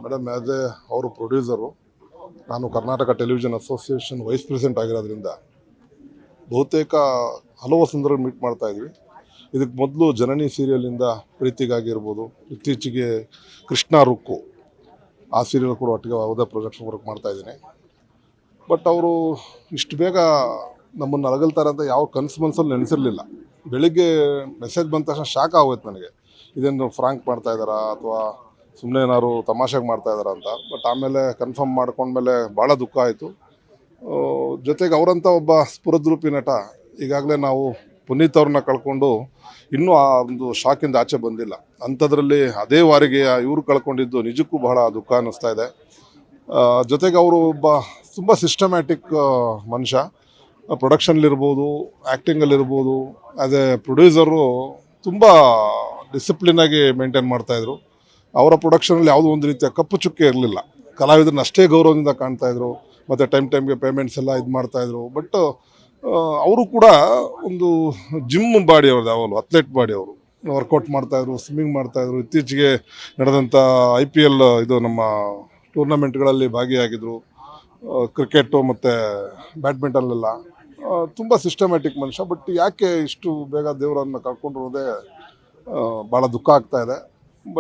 Madam as A ಅವರು producer, ನಾನು Karnataka television association vice president ಆಗಿರೋದ್ರಿಂದ ಬಹುತೇಕ ಹಲವು ಸಂದರ್ಭ ಮೀಟ್ ಮಾಡ್ತಾ ಇದ್ವಿ. ಇದಕ್ಕೆ ಮೊದಲು ಜನನಿ ಸೀರಿಯಲಿಂದ ಪ್ರೀತಿಗಾಗಿರ್ಬೋದು, ಇತ್ತೀಚೆಗೆ ಕೃಷ್ಣ ರುಕ್ಕು ಆ ಸೀರಿಯಲ್ ಕೂಡ ಒಟ್ಟಿಗೆ ಯಾವುದೇ ಪ್ರೊಜೆಕ್ಷನ್ ವರ್ಕ್ ಮಾಡ್ತಾಯಿದ್ದೀನಿ. ಬಟ್ ಅವರು ಇಷ್ಟು ಬೇಗ ನಮ್ಮನ್ನು ಅರಗಲ್ತಾರೆ ಅಂತ ಯಾವ ಕನಸು ಮನಸ್ಸಲ್ಲಿ ನೆನೆಸಿರಲಿಲ್ಲ. ಬೆಳಿಗ್ಗೆ ಮೆಸೇಜ್ ಬಂದ ತಕ್ಷಣ ಶಾಕ್ ಆಗೋಯ್ತು ನನಗೆ. ಇದೇನು ಫ್ರಾಂಕ್ ಮಾಡ್ತಾ ಇದ್ದಾರಾ ಅಥವಾ ಸುಮ್ಮನೆ ಏನಾದ್ರು ತಮಾಷೆಗೆ ಮಾಡ್ತಾ ಇದ್ದಾರಾ ಅಂತ. ಬಟ್ ಆಮೇಲೆ ಕನ್ಫರ್ಮ್ ಮಾಡ್ಕೊಂಡ್ಮೇಲೆ ಭಾಳ ದುಃಖ ಆಯಿತು. ಜೊತೆಗೆ ಅವರಂಥ ಒಬ್ಬ ಸ್ಫುರದ್ರೂಪಿ ನಟ, ಈಗಾಗಲೇ ನಾವು ಪುನೀತ್ ಅವ್ರನ್ನ ಕಳ್ಕೊಂಡು ಇನ್ನೂ ಆ ಒಂದು ಶಾಕಿಂದ ಆಚೆ ಬಂದಿಲ್ಲ. ಅಂಥದ್ರಲ್ಲಿ ಅದೇ ವಾರಿಗೆ ಇವರು ಕಳ್ಕೊಂಡಿದ್ದು ನಿಜಕ್ಕೂ ಬಹಳ ದುಃಖ ಅನ್ನಿಸ್ತಾ ಇದೆ. ಜೊತೆಗೆ ಅವರು ಒಬ್ಬ ತುಂಬ ಸಿಸ್ಟಮ್ಯಾಟಿಕ್ ಮನುಷ್ಯ. ಪ್ರೊಡಕ್ಷನ್ಲಿರ್ಬೋದು, ಆ್ಯಕ್ಟಿಂಗಲ್ಲಿರ್ಬೋದು, ಆ್ಯಸ್ ಎ ಪ್ರೊಡ್ಯೂಸರು ತುಂಬ ಡಿಸಿಪ್ಲಿನಾಗಿ ಮೇಂಟೈನ್ ಮಾಡ್ತಾಯಿದ್ರು. ಅವರ ಪ್ರೊಡಕ್ಷನಲ್ಲಿ ಯಾವುದೋ ಒಂದು ರೀತಿಯ ಕಪ್ಪು ಚುಕ್ಕೆ ಇರಲಿಲ್ಲ. ಕಲಾವಿದರನ್ನ ಅಷ್ಟೇ ಗೌರವದಿಂದ ಕಾಣ್ತಾಯಿದ್ರು ಮತ್ತು ಟೈಮ್ಗೆ ಪೇಮೆಂಟ್ಸ್ ಎಲ್ಲ ಇದು ಮಾಡ್ತಾಯಿದ್ರು. ಬಟ್ ಅವರು ಕೂಡ ಒಂದು ಜಿಮ್ ಬಾಡಿ ಅವ್ರದ್ದು, ಯಾವಾಗಲೂ ಅಥ್ಲೆಟ್ ಬಾಡಿ. ಅವರು ವರ್ಕೌಟ್ ಮಾಡ್ತಾಯಿದ್ರು, ಸ್ವಿಮ್ಮಿಂಗ್ ಮಾಡ್ತಾಯಿದ್ರು. ಇತ್ತೀಚೆಗೆ ನಡೆದಂಥ IPL ಇದು ನಮ್ಮ ಟೂರ್ನಮೆಂಟ್ಗಳಲ್ಲಿ ಭಾಗಿಯಾಗಿದ್ದರು. ಕ್ರಿಕೆಟು ಮತ್ತು ಬ್ಯಾಡ್ಮಿಂಟನ್ನೆಲ್ಲ ತುಂಬ ಸಿಸ್ಟಮ್ಯಾಟಿಕ್ ಮನುಷ್ಯ. ಬಟ್ ಯಾಕೆ ಇಷ್ಟು ಬೇಗ ದೇವರನ್ನು ಕಳ್ಕೊಂಡಿರೋದೇ ಭಾಳ ದುಃಖ ಆಗ್ತಾಯಿದೆ.